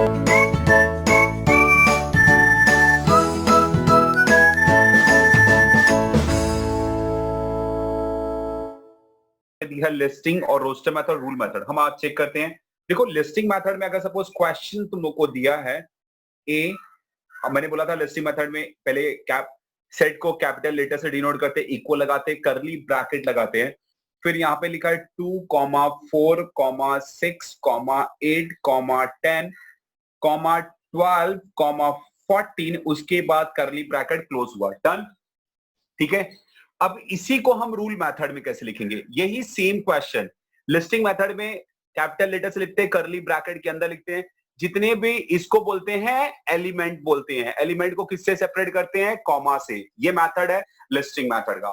दी है लिस्टिंग और roster method, rule method. हम आज चेक करते हैं। देखो लिस्टिंग मेथड में अगर सपोज क्वेश्चन तुम लोग को दिया है ए, अब मैंने बोला था लिस्टिंग मेथड में पहले कैप सेट को कैपिटल लेटर से डिनोट करते, इक्वल लगाते, करली ब्रैकेट लगाते हैं, फिर यहाँ पे लिखा है 2, 4, 6, 8, 10, 12, 14, उसके बाद करली ब्रैकेट क्लोज हुआ, डन। ठीक है, अब इसी को हम रूल मेथड में कैसे लिखेंगे? यही सेम क्वेश्चन लिस्टिंग मेथड में कैपिटल लेटर से लिखते हैं, करली ब्रैकेट के अंदर लिखते हैं, जितने भी इसको बोलते हैं एलिमेंट बोलते हैं। एलिमेंट को किससे सेपरेट करते हैं? कॉमा से। ये मेथड है लिस्टिंग मेथड का।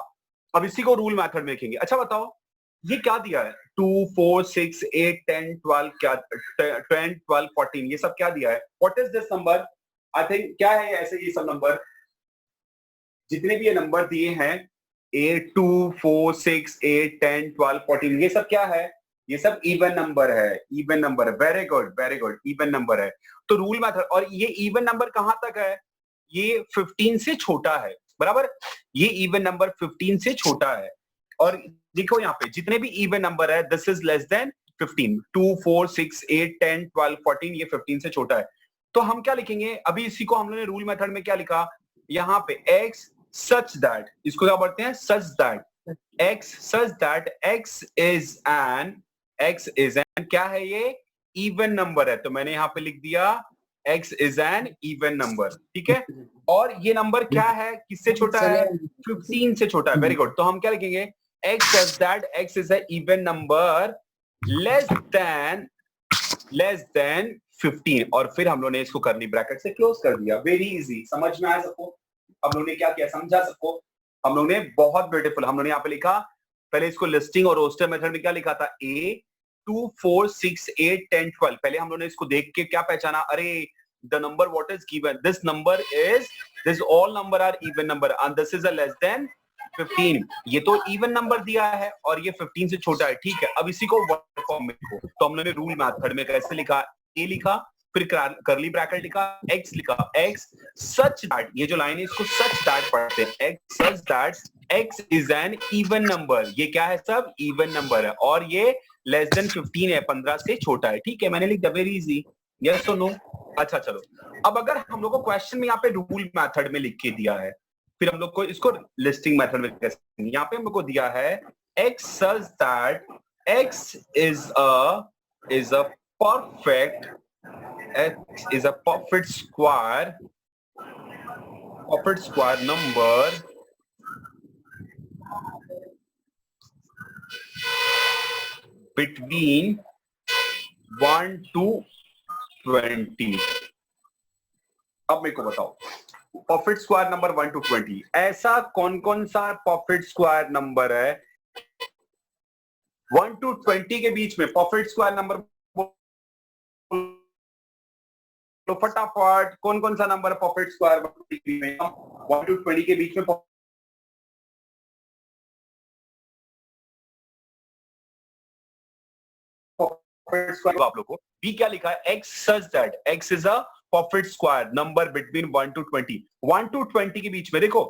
अब इसी को रूल मेथड में लिखेंगे। अच्छा बताओ ये क्या दिया है? 2, 4, 6, 8, 10, 12, क्या 10, 12, 14, ये सब क्या दिया है? What is this number? I think क्या है ऐसे ये सब नंबर, जितने भी ये नंबर दिए हैं 8, 2, 4, 6, 8, 10, 12, 14, ये सब क्या है? ये सब इवन नंबर है। इवन नंबर है। Very good, very good, even number है। तो रूल मेथड, और ये इवन नंबर कहां तक है? ये 15 से छोटा है, बराबर। ये इवन नंबर 15 से छोटा है। और देखो यहाँ पे जितने भी इवन नंबर है दिस इज लेस देन 15। 2, 4, 6, 8, 10, 12, 14, ये 15 से छोटा है। तो हम क्या लिखेंगे? अभी इसी को हम लोगों ने रूल मेथड में क्या लिखा? यहाँ पे x such that, इसको क्या बोलते हैं? such that, x such that x is an क्या है? ये इवन नंबर है। तो मैंने यहाँ पे लिख दिया x is an even number. ठीक है, और ये नंबर क्या है? किससे छोटा है? 15 से छोटा है। Very good. तो हम क्या लिखेंगे? x such that x is an even number less than 15, और फिर हम लोगों ने इसको करली ब्रैकेट से क्लोज कर दिया। वेरी इजी, समझ में आया सबको? हम लोगों ने क्या किया समझा सबको? हम लोगों ने बहुत ब्यूटीफुल, हम लोगों ने यहाँ पे लिखा, पहले इसको लिस्टिंग और रोस्टर मेथड में क्या लिखा था? A, 2, 4, 6, 8, 10, 12। पहले हम लोगों ने इसको देख के क्या पहचाना? अरे the number what is given, this number is, this all number are even number and this is a less than 15। ये तो इवन नंबर दिया है और ये 15 से छोटा है। ठीक है, अब इसी को वर्ड फॉर्म में लिखो। तो हम लोगों ने रूल मेथड में कैसे लिखा? A लिखा, फिर करली ब्रैकेट लिखा, x लिखा, x सच दैट, ये जो लाइन है इसको सच दैट पढ़ते हैं, x such that x is an even number. ये क्या है? सब इवन नंबर है, और ये लेस देन 15 है, 15 से छोटा है। ठीक है, मैंने लिख दिया। वेरी इजी, यस और नो? अच्छा चलो, अब अगर हम लोग को क्वेश्चन में यहाँ पे रूल मेथड में लिख के दिया है, फिर हम लोग को इसको लिस्टिंग मेथड में कैसे? यहाँ पे हम लोग को दिया है x such that x is a perfect, x is a perfect square number between 1 to 20। अब मेरे को बताओ परफेक्ट स्क्वायर नंबर 1 to 20, ऐसा कौन कौन सा परफेक्ट स्क्वायर नंबर है 1 to 20 के बीच में? परफेक्ट स्क्वायर नंबर तो फटाफट कौन कौन सा नंबर है परफेक्ट स्क्वायर में 1 to 20 के बीच में? परफेक्ट स्क्वायर आप लोग को बी क्या लिखा है? x such that x is a perfect square number between 1 to 20। 1 to 20 के बीच में देखो,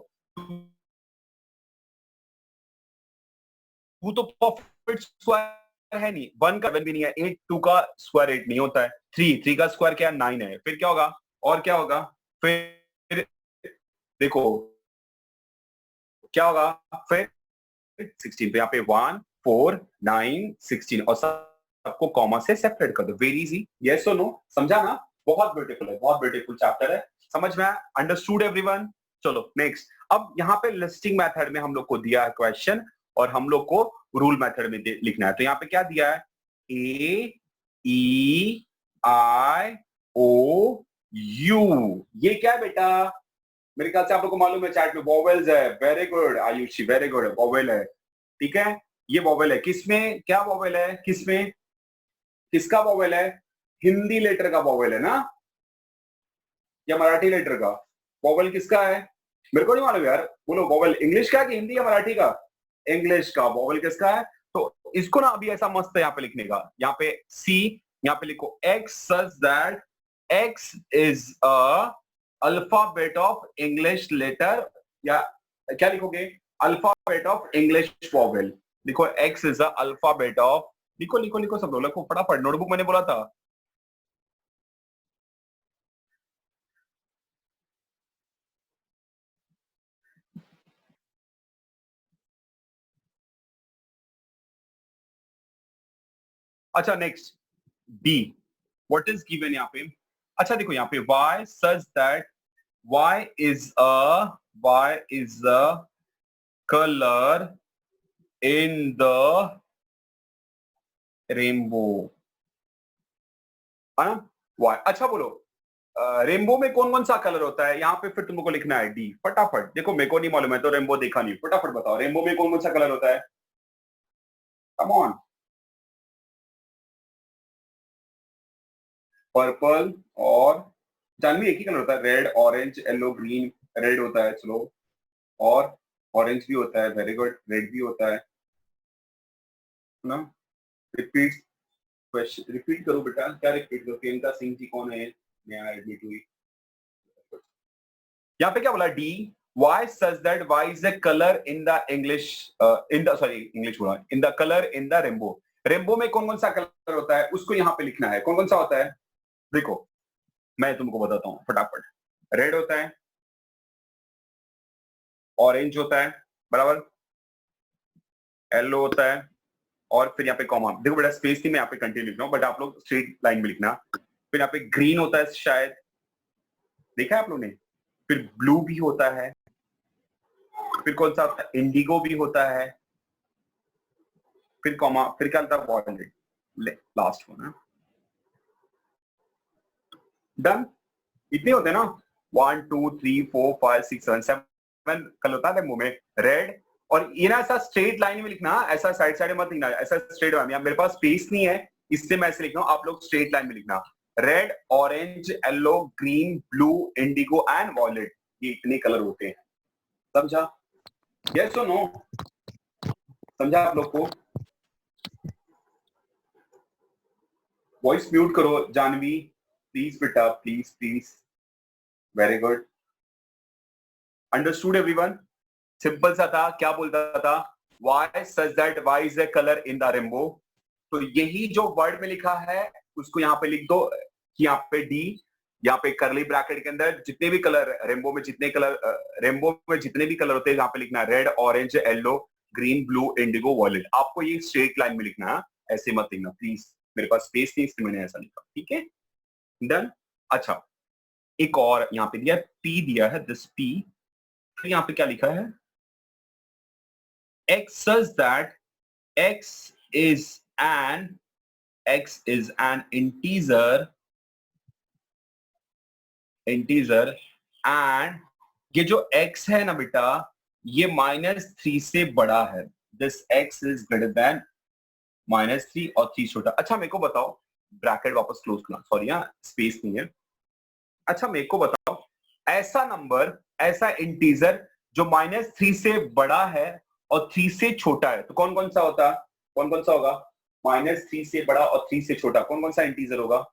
वो तो परफेक्ट स्क्वायर है नहीं, 1 का 1 भी नहीं है, 8 2 का स्क्वायर 8 नहीं होता है, 3 का स्क्वायर क्या 9 है, फिर क्या होगा? और क्या होगा? फिर देखो क्या होगा? फिर 16 पे यहाँ पे 1, 4, 9, 16 और सबको कॉमा से सेपरेट कर दो। वेरी इजी, यस और नो? समझा ना? बहुत ब्यूटीफुल है, बहुत ब्यूटीफुल चैप्टर है। समझ में आया? Understood everyone? चलो नेक्स्ट। अब यहाँ पे लिस्टिंग मेथड में हम लोग को दिया है क्वेश्चन और हम लोग को रूल मेथड में लिखना है। तो यहाँ पे क्या दिया है? A, E, I, O, U। ये क्या है बेटा? मेरे ख्याल से आप लोग को मालूम है, चैट में वॉवेल्स है। Very good Ayushi, very good, vowel है। ठीक है, ये वॉवेल है। किसमें क्या वॉवेल है? किसमें? किसका वॉवेल है? हिंदी लेटर का वॉवेल है ना, या मराठी लेटर का? वॉवेल किसका है? मेरे को नहीं मालूम यार, बोलो वॉवेल इंग्लिश का कि हिंदी या मराठी का? इंग्लिश का। वॉवेल किसका है? तो इसको ना अभी ऐसा मस्त है यहाँ पे लिखने का। यहाँ पे सी, यहाँ पे लिखो x such that x is a alphabet of English letter, या क्या लिखोगे, अल्फाबेट ऑफ इंग्लिश वॉवेल। लिखो x is a alphabet of, लिखो लिखो लिखो सब लोग लिखो फटाफट, नोटबुक मैंने बोला था। अच्छा next D, what is given यहाँ पे। अच्छा देखो यहाँ पे y such that y is a colour in the rainbow, है ना। y अच्छा बोलो, रेनबो में कौन कौन सा कलर होता है यहाँ पे, फिर तुमको लिखना है डी फटाफट। देखो मेरे को नहीं मालूम है तो रेनबो देखा नहीं, फटाफट बताओ रेनबो में कौन कौन सा कलर होता है, कम ऑन। पर्पल और जानवी एक ही कलर होता है, red orange yellow green. Red होता है चलो, और ऑरेंज भी होता है, वेरी गुड, रेड भी होता है ना। रिपीट क्वेश्चन, रिपीट करो बेटा, क्या रिपीट करो, प्रियंका सिंह जी कौन है, नया एडमिट हुई। यहाँ पे क्या बोला, D Y such that Y is the colour in the English, in the sorry English बोला, in the colour in the rainbow. Rainbow में कौन कौन सा कलर होता है उसको यहाँ पे लिखना है, कौन कौन सा होता है। देखो मैं तुमको बताता हूँ फटाफट, रेड होता है, ऑरेंज होता है बराबर, येलो होता है, और फिर यहाँ पे कॉमा, देखो बेटा स्पेस थी मैं यहाँ पे कंटिन्यू लिख रहा हूँ बट आप लोग स्ट्रेट लाइन में लिखना। फिर यहाँ पे ग्रीन होता है शायद, देखा है आप लोग ने, फिर ब्लू भी होता है, फिर कौन सा होता है, इंडिगो भी होता है, फिर कॉमा, फिर क्या होता है, वॉयलेट, लास्ट वन है। डन, इतने होते हैं ना, 1 2 3 4 5 6 7 7 कल होता है मुंह में रेड। और ये ना ऐसा स्ट्रेट लाइन में लिखना, ऐसा साइड साइड मत लिखना, ऐसा स्ट्रेट लाइन, मेरे पास स्पेस नहीं है इससे मैं ऐसे लिख रहा हूँ, आप लोग स्ट्रेट लाइन में लिखना, red orange yellow green blue indigo and violet, ये इतने कलर होते हैं, समझा, यस और नो, समझा आप लोग को। वॉइस म्यूट करो जानवी प्लीज बेटा, please please, very good, understood everyone. Simple सा था, क्या बोलता था, Y such that Y is a colour in the rainbow. तो यही जो वर्ड में लिखा है उसको यहाँ पे लिख दो कि यहाँ पे डी, यहाँ पे करली ब्रैकेट के अंदर जितने भी कलर रेनबो में, जितने कलर रेनबो में जितने भी कलर होते हैं यहाँ पे लिखना है, red orange yellow green blue indigo violet. आपको ये स्ट्रेट लाइन में लिखना है, ऐसे मत लिखना प्लीज, मेरे पास स्पेस नहीं इसलिए मैंने ऐसा लिखा, ठीक है डन। अच्छा एक और यहाँ पे दिया पी, दिया है दिस पी, फिर यहाँ पे क्या लिखा है, x says that x is an x is an integer and ये जो x है ना बेटा ये -3 से बड़ा है, this x is greater than -3 और 3 छोटा। अच्छा मेरे को बताओ, ब्रैकेट वापस क्लोज करना, सॉरी यहाँ स्पेस नहीं है। अच्छा मेरे को बताओ ऐसा नंबर, ऐसा इंटीजर जो -3 से बड़ा है और 3 से छोटा है, तो कौन कौन सा होता, कौन कौन सा होगा, -3 से बड़ा और 3 से छोटा, कौन कौन सा इंटीजर होगा,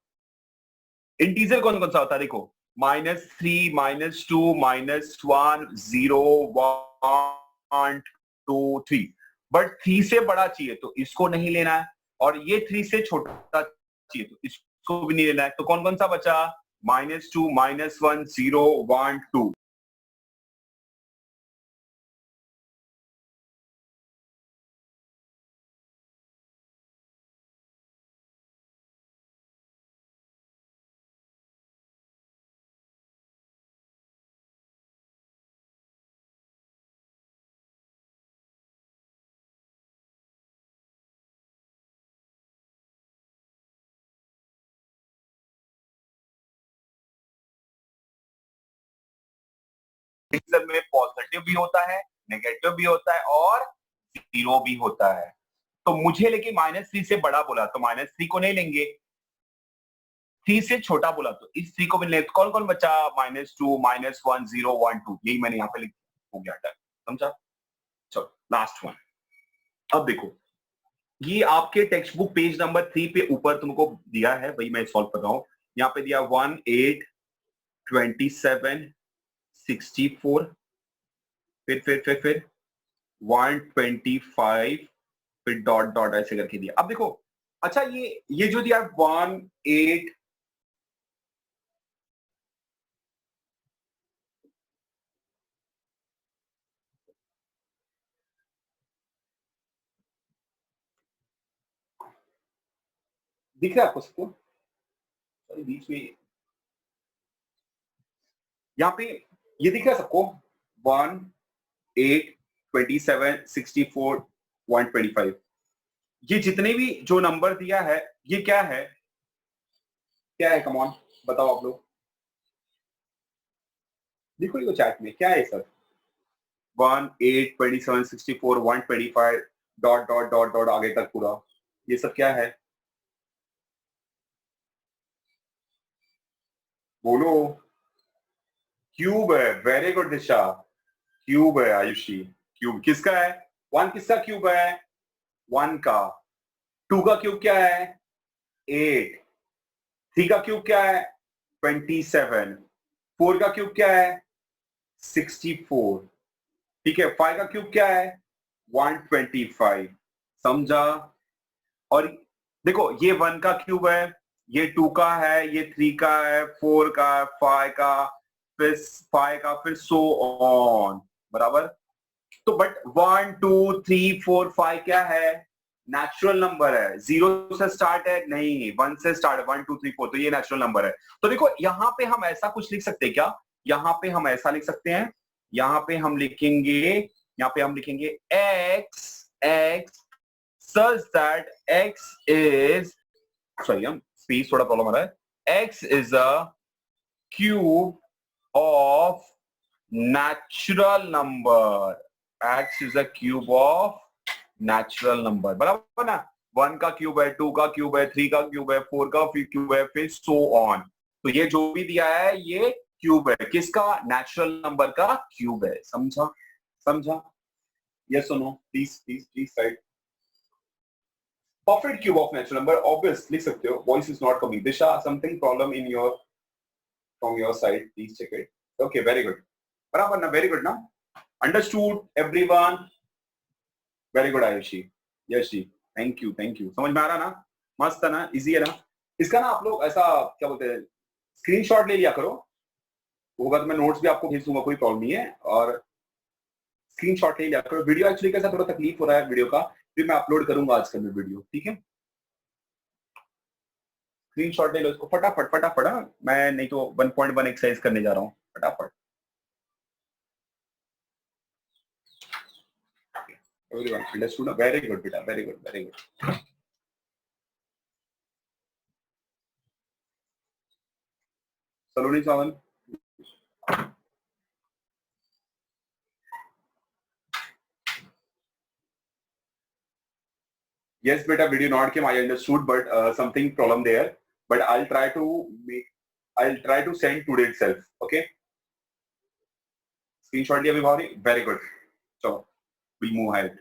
इंटीजर कौन कौन सा होता है, देखो -3 -2 -1 0 1 2 3, बट 3 से बड़ा चाहिए तो इसको नहीं लेना है, और ये 3 से छोटा चाहिए तो इसको भी नहीं लेना है, तो कौन कौन सा बचा, -2 -1 0 1 2। इंटीजर में पॉजिटिव भी होता है, नेगेटिव भी होता है और जीरो भी होता है, तो मुझे लेकिन -3 से बड़ा बोला तो -3 को नहीं लेंगे, 3 से छोटा बोला तो इस 3 को भी ले, कौन कौन बचा, -2 -1 0 1 2, यही मैंने यहाँ पे लिख, हो गया डन, समझा। चलो लास्ट वन, अब देखो ये आपके टेक्स्ट बुक पेज नंबर 3 पे ऊपर तुमको दिया है, वही मैं सॉल्व कर रहा हूँ। यहाँ पे दिया 1 8 27 64, फिर 125, फिर डॉट डॉट ऐसे करके दिया। अब देखो, अच्छा ये जो दिया 1 8, दिख रहा है आपको सबको? बीच में यहाँ पे ये दिख रहा है सबको? 1 8 27 64 125, ये जितने भी जो नंबर दिया है ये क्या है? क्या है? कम ऑन बताओ आप लोग, लिखो लिखो चैट में, क्या है sir? 1 8 27 64 125 dot dot dot dot आगे तक पूरा, ये सब क्या है? बोलो। क्यूब है, वेरी गुड दिशा, क्यूब है आयुषी, क्यूब किसका है? 1 किसका क्यूब है? 1 का। 2 का क्यूब क्या है? 8। 3 का क्यूब क्या है? 27। 4 का क्यूब क्या है? 64। ठीक है, 5 का क्यूब क्या है? 125। समझा? और देखो, ये 1 का क्यूब है, ये 2 का है, ये 3 का है, 4 का, 5 का, फिर 5 का, फिर सो ऑन। बराबर? तो बट 1 2 3 4 5 क्या है? नेचुरल नंबर है। 0 से स्टार्ट है? नहीं, 1 से स्टार्ट है, 1 2 3 4, तो ये नेचुरल नंबर है। तो देखो, यहां पे हम ऐसा कुछ लिख सकते हैं क्या? यहां पे हम ऐसा लिख सकते हैं, यहां पे हम लिखेंगे, यहां पे हम लिखेंगे x x such that x is, sorry हम स्पेस थोड़ा प्रॉब्लम आ रहा है, x is a cube of natural number, x is a cube of natural number, बराबर ना? 1 का क्यूब है, 2 का क्यूब है, 3 का क्यूब है, 4 का क्यूब है, फिर सो ऑन। तो ये जो भी दिया है ये क्यूब है, किसका? नेचुरल नंबर का क्यूब है। समझा? समझा? यस और no? Please please please right. Perfect cube of natural number, obvious लिख सकते हो। Voice is not coming. Disha, something problem in your, from your side, please check it. Okay, very good, बराबर ना? वेरी गुड ना? Understood everyone? Very good Ayushi, yes जी, thank you thank you. समझ में आ रहा ना? मस्त है ना? इजी है ना? इसका ना आप लोग ऐसा क्या बोलते हैं, स्क्रीनशॉट ले लिया करो, होगा तो मैं नोट्स भी आपको भेज दूंगा, कोई प्रॉब्लम नहीं है। और स्क्रीनशॉट ले लिया करो। वीडियो एक्चुअली कैसा थोड़ा तकलीफ हो रहा है वीडियो का, फिर मैं अपलोड करूंगा आजकल में वीडियो, ठीक है? स्क्रीनशॉट ले लो इसको फटाफट फटाफट। हाँ, मैं नहीं तो 1.1 एक्सरसाइज करने जा रहा हूँ, फटाफट। Everyone understood? वेरी गुड बेटा, very good very good. Saloni Sawan, yes beta, video not came, I understood, but something problem there, but I'll try to make, I'll try to send today itself, okay? Screenshot लिया विभावरी, very good, चलो we'll move ahead.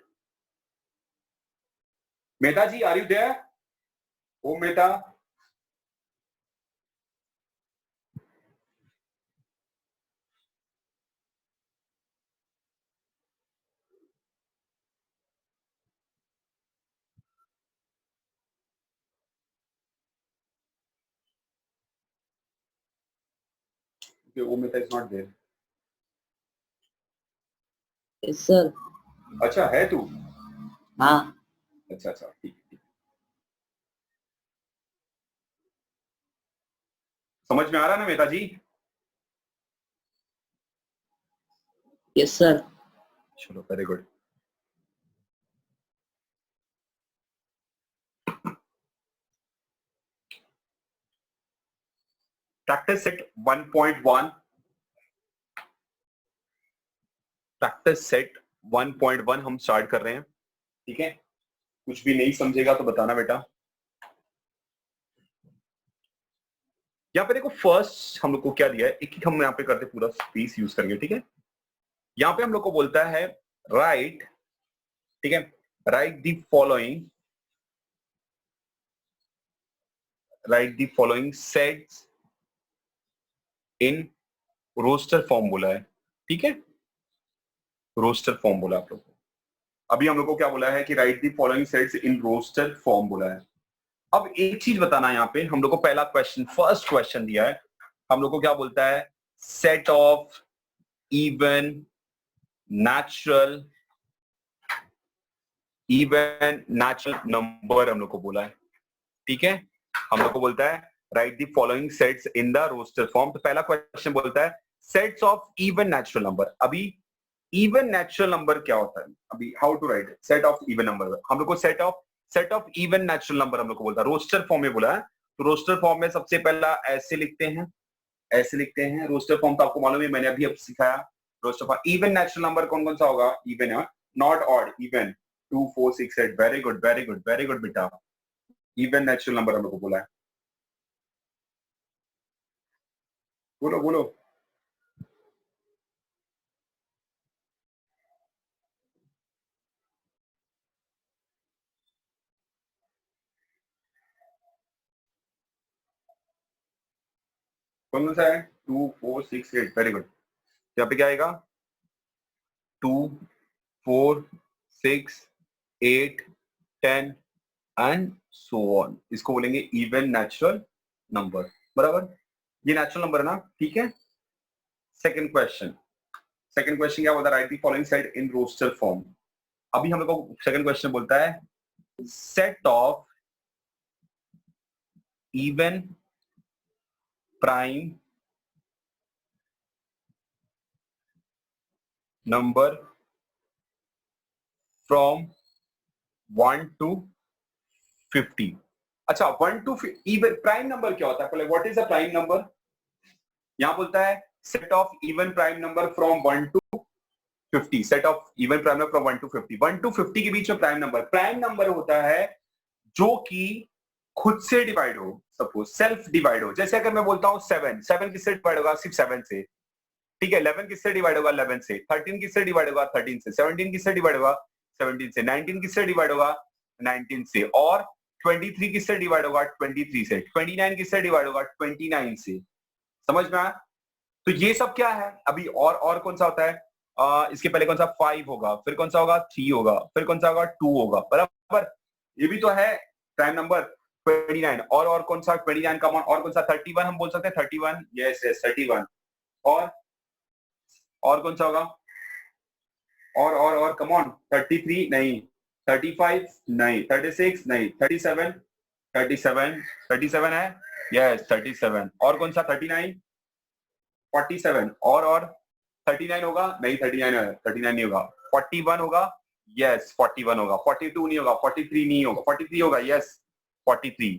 Mehta ji, are you there? Oh Mehta, okay, oh Mehta is not there. Yes, sir. अच्छा है तू? हाँ। अच्छा अच्छा, ठीक ठीक। समझ में आ रहा है ना मेहता जी? Yes, sir. चलो very good. Practice set 1.1, practice set 1.1 हम स्टार्ट कर रहे हैं, ठीक है? कुछ भी नहीं समझेगा तो बताना बेटा। यहाँ पे देखो, फर्स्ट हम लोग को क्या दिया है, एक एक हम यहाँ पे करते पूरा स्पेस यूज करके, ठीक है? यहाँ पे हम लोग को बोलता है राइट, ठीक है, write the following, write the following sets in roster form बोला है, ठीक है, रोस्टर फॉर्म बोला आप लोग को। अभी हम लोग को क्या बोला है कि write the following sets in roster form बोला है। अब एक चीज बताना है यहाँ पे, हम लोग को पहला क्वेश्चन, फर्स्ट क्वेश्चन दिया है, हम लोग को क्या बोलता है, set of even natural number हम लोग को बोला है, ठीक है। हम लोग को बोलता है write the following sets in the roster form. तो पहला क्वेश्चन बोलता है sets of even natural number. अभी इवन नेचुरल नंबर क्या होता है, अभी how to write set of even number, हम लोग को set of even natural number हम लोग को बोलता है, रोस्टर फॉर्म में बोला है। तो रोस्टर फॉर्म में सबसे पहला ऐसे लिखते हैं, ऐसे लिखते हैं रोस्टर फॉर्म, तो आपको मालूम है, मैंने अभी अब सिखाया roster form. Even natural number कौन कौन सा होगा, इवन है, not odd, even 2 4 6 8, very good very good very good बेटा, इवन नेचुरल नंबर हम लोग को बोला है। बोलो बोलो, कौन सा है, 2 4 6 8, वेरी गुड। यहाँ पे क्या आएगा, 2 4 6 8 10 एंड सो ऑन, इसको बोलेंगे इवन नेचुरल नंबर, बराबर। ये नेचुरल नंबर है ना, ठीक है। सेकंड क्वेश्चन, सेकंड क्वेश्चन क्या होता है, write the following set in roster form. अभी हम लोग को सेकंड क्वेश्चन बोलता है set of even prime number from 1 to 50। अच्छा, 1 to इवन प्राइम नंबर क्या होता है, पहले what is a prime number. यहां बोलता है set of even prime number from 1 to 50, set of even prime number from 1 to 50। 1 to 50 के बीच में प्राइम नंबर होता है जो कि खुद से डिवाइड हो, सपोज सेल्फ डिवाइड हो। जैसे अगर मैं बोलता हूं 7 किससे डिवाइड होगा, सिर्फ 7 से, ठीक है। 11 किससे डिवाइड होगा, 11 से। 13 किससे डिवाइड होगा, 13 से। 17 किससे डिवाइड होगा, 17 से। 19 किससे डिवाइड होगा, 19 से। और 23 किससे डिवाइड होगा, 23 से। 29 किससे डिवाइड होगा, 29 से। समझ में आया। तो ये सब क्या है अभी, और कौन सा होता है, इसके पहले कौन सा 5 होगा, फिर कौन सा होगा 3 होगा, फिर कौन सा होगा 2 होगा, बराबर। ये भी तो है प्राइम नंबर 29। और कौन सा 29 का और कौन सा 31 हम बोल सकते हैं, 31, यस यस 31। और कौन सा होगा, और कम ऑन, 33 नहीं, 35 नहीं, 36 नहीं, 37 है, यस 37। और कौन सा 39, 47। और 39 होगा नहीं, 39 नहीं होगा, 41 होगा, यस 41 होगा। 42 नहीं होगा, 43 नहीं होगा, 43 होगा, यस 43।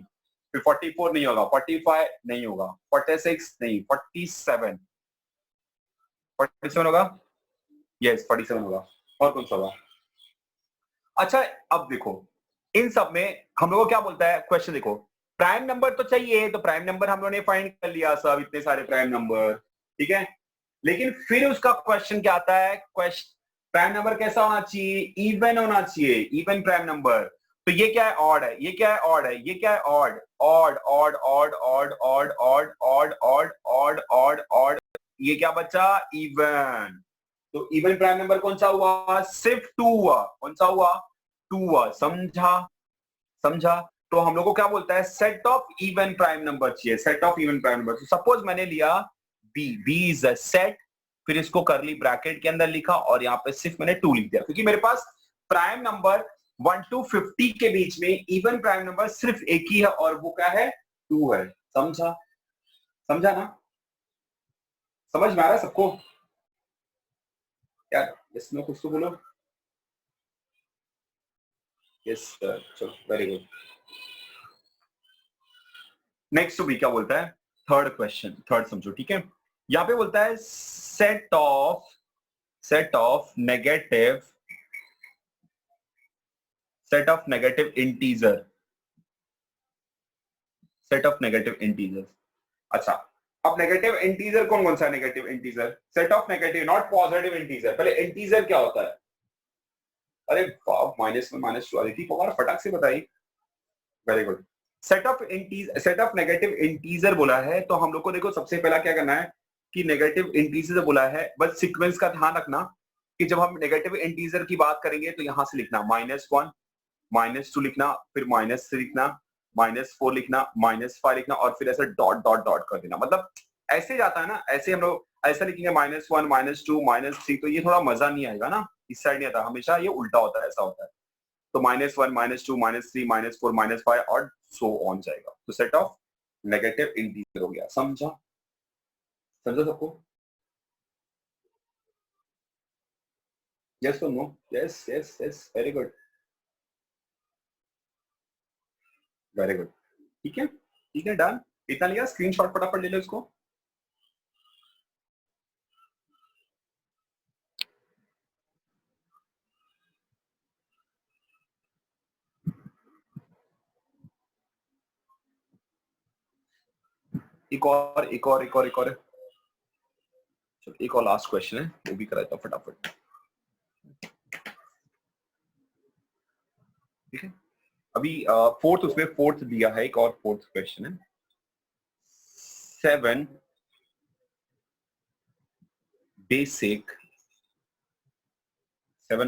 फिर 44 नहीं होगा, 45 नहीं होगा, 46 नहीं, 47 होगा, यस 47 होगा। और कौन सा होगा। अच्छा, अब देखो इन सब में हम लोग को क्या बोलता है क्वेश्चन, देखो प्राइम नंबर तो चाहिए, तो प्राइम नंबर हम लोगों ने फाइंड कर लिया सब, इतने सारे प्राइम नंबर, ठीक है। लेकिन फिर उसका क्वेश्चन क्या आता है, क्वेश्चन प्राइम नंबर कैसा होना चाहिए, इवन होना चाहिए, इवन प्राइम नंबर। तो ये क्या है, ऑड है, ये क्या है, ऑड है, ये क्या है, odd odd odd odd odd odd odd odd odd odd odd odd, ये क्या बचा, इवन। तो इवन प्राइम नंबर कौन सा हुआ, सिर्फ 2 हुआ, कौन सा हुआ, 2 हुआ, समझा समझा। तो हम लोग को क्या बोलता है, set of even prime number चाहिए, set of even prime number. तो सपोज मैंने लिया बी इज अ सेट, फिर इसको करली ब्रैकेट के अंदर लिखा और यहाँ पे सिर्फ मैंने 2 लिख दिया, क्योंकि मेरे पास प्राइम नंबर 1 to 50 के बीच में इवन प्राइम नंबर सिर्फ एक ही है, और वो क्या है, 2 है। समझा, समझा ना, समझ में आ रहा है सबको यार, इसमें कुछ तो बोलो। यस सर, चलो वेरी गुड। नेक्स्ट भी क्या बोलता है, थर्ड क्वेश्चन, थर्ड समझो, ठीक है। यहां पे बोलता है set of negative integer, set of negative integer. अच्छा, अब नेगेटिव इंटीजर कौन कौन सा negative integer, set of negative, not positive integer. पहले इंटीजर क्या होता है, अरे बाप, माइनस में माइनस 2 आ रही थी, पवार फटाक से बताई, very good. Set of negative integer बोला है, तो हम लोग को देखो सबसे पहला क्या करना है कि नेगेटिव इंटीजर बोला है, बस सीक्वेंस का ध्यान रखना कि जब हम नेगेटिव इंटीजर की बात करेंगे तो यहां से लिखना -1, -2 लिखना, फिर -3 लिखना, -4 लिखना, -5 लिखना और फिर ऐसे डॉट डॉट डॉट कर देना। मतलब ऐसे जाता है ना, ऐसे हम लोग ऐसा लिखेंगे -1, -2, -3, तो ये थोड़ा मजा नहीं आएगा ना, इस साइड नहीं आता, हमेशा ये उल्टा होता है, ऐसा होता है। तो -1, -2, -3, -4, -5 और सो ऑन जाएगा। तो सेट ऑफ नेगेटिव इंटीजर हो गया। समझा? समझा सबको? यस और no? Yes yes yes, very good, very good. ठीक है, ठीक है, डन। इतना लिया, स्क्रीनशॉट फटाफट ले लो इसको। एक और चलो, एक और लास्ट क्वेश्चन है, वो भी करा देता हूं फटाफट। ठीक है, अभी फोर्थ, उसमें फोर्थ दिया है, एक और फोर्थ क्वेश्चन है। 7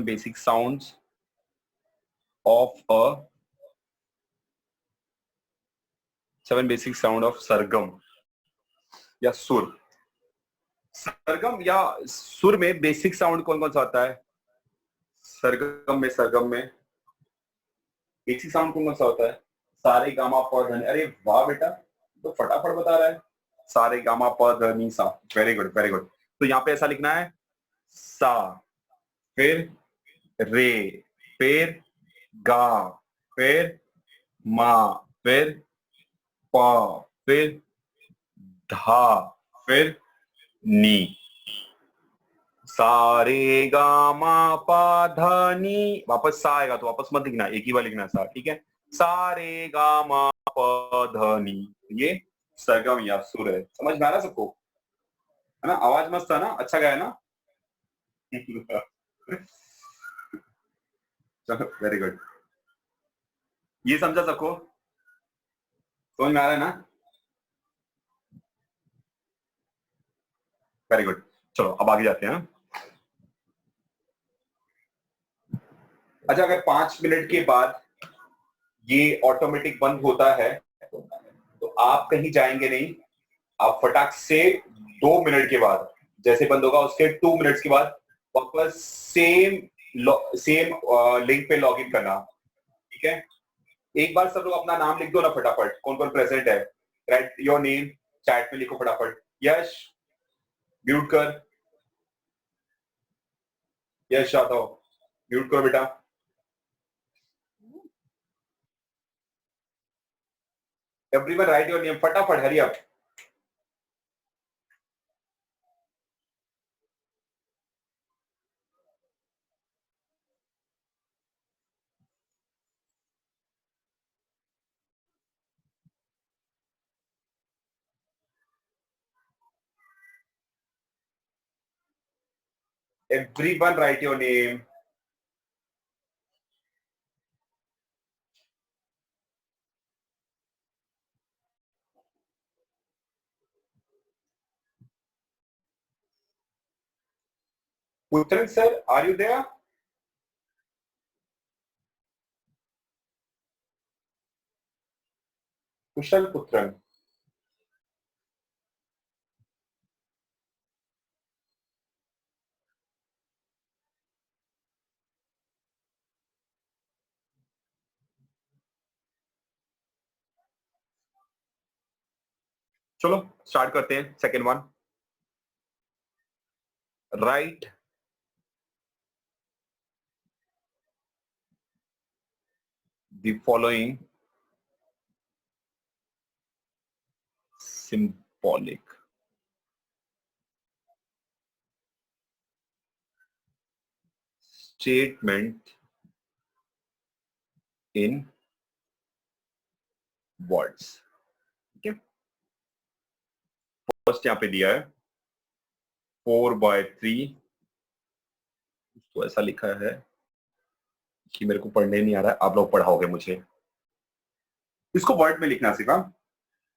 basic sounds of a 7 basic sound of सरगम या सुर। सरगम या सुर में बेसिक साउंड कौन कौन सा आता है? सरगम में बेसिक साउंड कौन कौन सा होता है? सारे गामा प ध नि। अरे वाह बेटा, तो फटाफट बता रहा है। सारे गामा प ध नि सा। Very good, very good. तो यहाँ पे ऐसा लिखना है, सा, फिर रे, फिर गा, फिर मा, फिर प, फिर धा, फिर नी। सारे गामा पा धा नी। वापस सा आएगा तो वापस मत लिखना, एक ही बार लिखना सा, ठीक है? सारे गामा प धा नी, ये सरगम या सुर है। समझ में आ रहा सबको? है ना? आवाज मस्त है ना? अच्छा गाया ना? चलो, वेरी गुड। ये समझा सबको? समझ में आ रहा है ना? Very good. चलो अब आगे जाते हैं। अच्छा, अगर 5 मिनट के बाद ये ऑटोमेटिक बंद होता है तो आप कहीं जाएंगे नहीं, आप फटाक से 2 मिनट के बाद, जैसे बंद होगा उसके 2 मिनट्स के बाद वापस सेम सेम लिंक पे लॉग इन करना। ठीक है, एक बार सब लोग अपना नाम लिख दो ना फटाफट, कौन कौन प्रेजेंट है। राइट योर नेम, चैट में लिखो फटाफट। यश, म्यूट कर। यश यादव, म्यूट करो बेटा। एवरीवन राइट योर नेम, फटाफट, hurry up. Everyone write your name. Putran sir, are you there? Kushal Putran. चलो स्टार्ट करते हैं। Second one, right the following symbolic statement in words। ठीक है, फर्स्ट यहाँ पे दिया है 4/3, तो ऐसा लिखा है कि मेरे को पढ़ने नहीं आ रहा है, आप लोग पढ़ाओगे मुझे। इसको वर्ड में लिखना सीखा।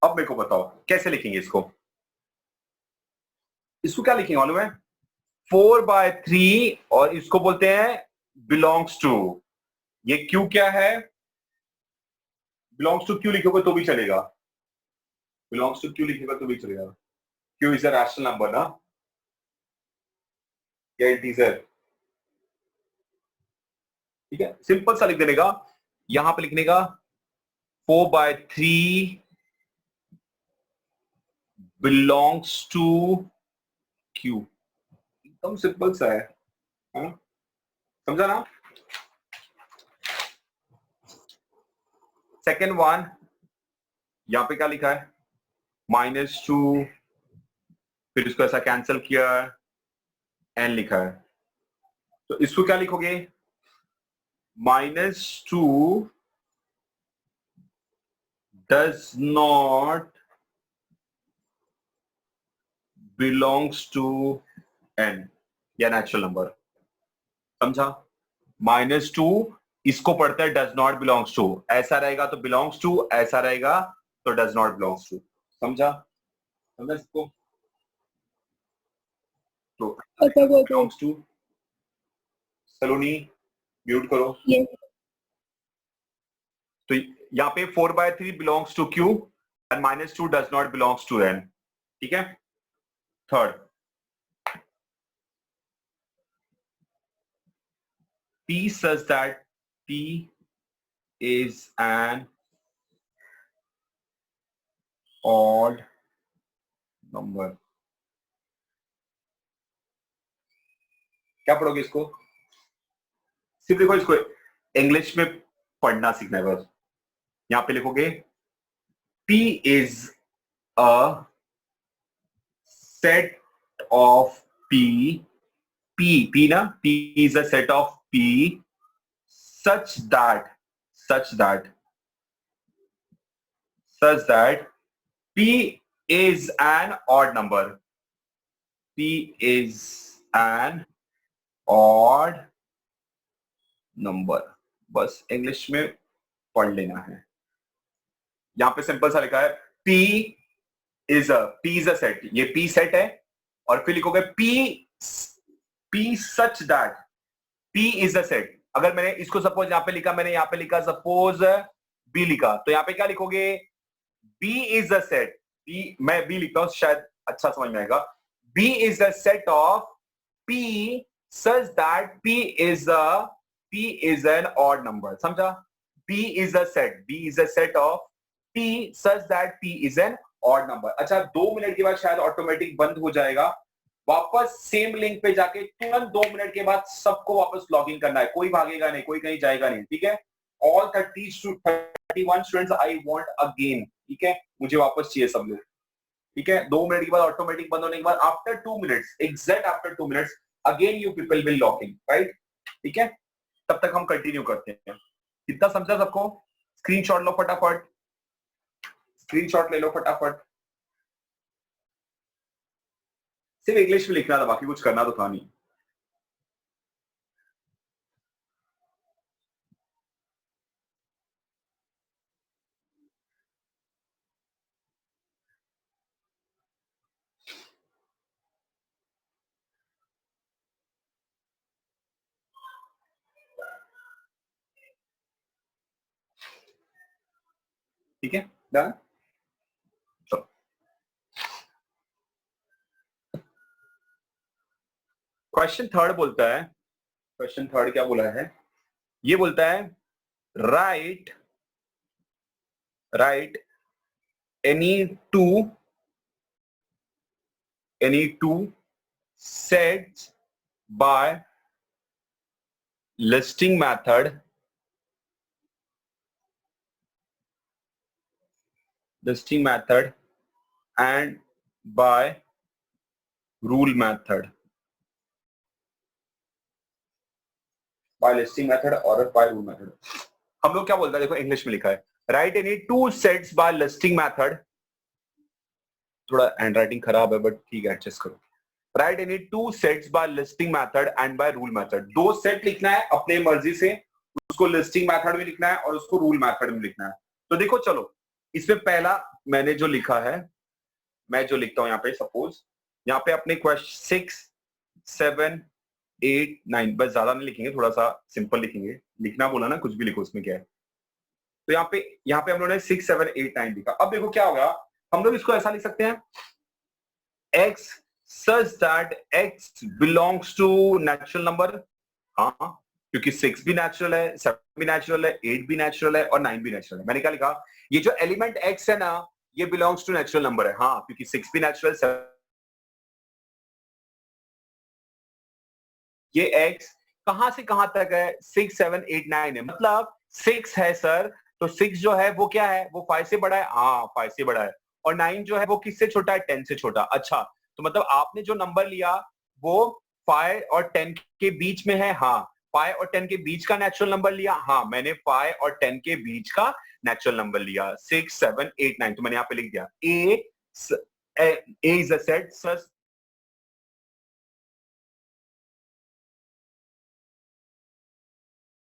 अब मेरे को बताओ कैसे लिखेंगे इसको। इसको क्या लिखेंगे मालूम है? 4/3 और इसको बोलते हैं बिलोंग्स टू। ये क्यू क्या है? बिलोंग्स टू क्यू लिखोगे तो भी चलेगा, बिलोंग्स टू क्यू लिखेगा तो भी चलेगा। Q is a rational number ना, या इंटीजर। ठीक है, सिंपल सा लिख देने का, यहां पे लिखने का 4/3 बिलोंग्स टू क्यू। एकदम सिंपल सा है ना? समझा ना? सेकेंड वन, यहां पे क्या लिखा है? -2, फिर इसको ऐसा कैंसिल किया, n लिखा है, तो इसको क्या लिखोगे? -2 does not belongs to n, या नेचुरल नंबर। समझा? -2 इसको पढ़ते हैं डज नॉट बिलोंग्स टू, ऐसा रहेगा तो बिलोंग्स टू, ऐसा रहेगा तो डज नॉट बिलोंग्स टू। समझा? समझा इसको? तो बिलोंग्स टू, सलोनी म्यूट करो। तो यहाँ पे 4/3 belongs to Q and -2 does not belongs to N. ठीक है। Third, P such that P is an odd number। क्या पढ़ोगे इसको? सिर्फ देखो, इसको इंग्लिश में पढ़ना सीखना है बस। यहां पे लिखोगे P is a set of P ना, P is a set of P such that P is an odd number। P is an odd number। बस इंग्लिश में पढ़ लेना है। यहां पे सिंपल सा लिखा है P is a set, ये P सेट है, और फिर लिखोगे P such that P is a set। अगर मैंने इसको सपोज यहाँ पे लिखा, मैंने यहाँ पे लिखा सपोज B लिखा, तो यहाँ पे क्या लिखोगे? B is a set, मैं B लिखता हूं शायद अच्छा समझ में आएगा। B is a set of P such that P is an odd number। समझा? B is a set of P such that P is an odd number। अच्छा, 2 मिनट के बाद शायद ऑटोमेटिक बंद हो जाएगा। वापस सेम लिंक पे जाके तुरंत 2 मिनट के बाद सबको वापस लॉग इन करना है। कोई भागेगा नहीं, कोई कहीं जाएगा नहीं। ठीक है? All 30 to 31 students I want again. ठीक है? मुझे वापस चाहिए सब लोग। ठीक है? 2 मिनट के बाद ऑटोमेटिक बंद होने के बाद after 2 minutes, exact after 2 minutes again you people will log in, right? ठीक है? तब तक हम कंटिन्यू करते हैं। कितना समझा सबको? स्क्रीनशॉट लो फटाफट, स्क्रीनशॉट ले लो फटाफट। सिर्फ इंग्लिश में लिखना था, बाकी कुछ करना तो था नहीं। ठीक है? डन? क्वेश्चन थर्ड बोलता है, क्वेश्चन थर्ड क्या बोला है? ये बोलता है right any two sets by listing method and by rule method। by listing method और by rule method। हम लोग क्या बोलते हैं? देखो इंग्लिश में लिखा है write any 2 sets by listing method. थोड़ा हैंडराइटिंग खराब है बट ठीक है, एडजस्ट करो। Write any 2 sets by listing method and by rule method. 2 set लिखना है अपने मर्जी से, उसको लिस्टिंग मेथड में लिखना है और उसको रूल मेथड में लिखना है। तो देखो चलो, इसमें पहला मैंने जो लिखा है, मैं जो लिखता हूं यहाँ पे, सपोज यहाँ पे अपने क्वेश्चन 6, 7, 8, 9, बस ज्यादा नहीं लिखेंगे, थोड़ा सा सिंपल लिखेंगे, लिखना बोला ना, कुछ भी लिखो, उसमें क्या है। तो यहाँ पे हम लोगों ने 6, 7, 8, 9 लिखा। अब देखो क्या होगा, हम लोग इसको ऐसा लिख सकते हैं, x such that x belongs to natural number। हाँ, क्योंकि 6 भी नेचुरल है, 7 भी नेचुरल है, 8 भी नेचुरल है और 9 भी नेचुरल है। मैंने क्या लिखा, ये जो एलिमेंट x है ना, ये बिलोंग्स टू नेचुरल नंबर है। हाँ, क्योंकि 6 भी नेचुरल, 7, ये x कहां से कहां तक है, 6, 7, 8, 9 है, मतलब 6 है सर, तो 6 जो है वो क्या है, वो 5 से बड़ा है। हाँ, 5 से बड़ा है। और 9 जो है वो किससे छोटा है, 10 से छोटा। अच्छा, तो मतलब आपने जो नंबर लिया वो 5 और 10 के बीच में है। हाँ, 5 और 10 के बीच का नेचुरल नंबर लिया। हाँ, मैंने 5 और 10 के बीच का नेचुरल नंबर लिया, 6, 7, 8, 9। तो मैंने यहाँ पे लिख दिया, A is a set such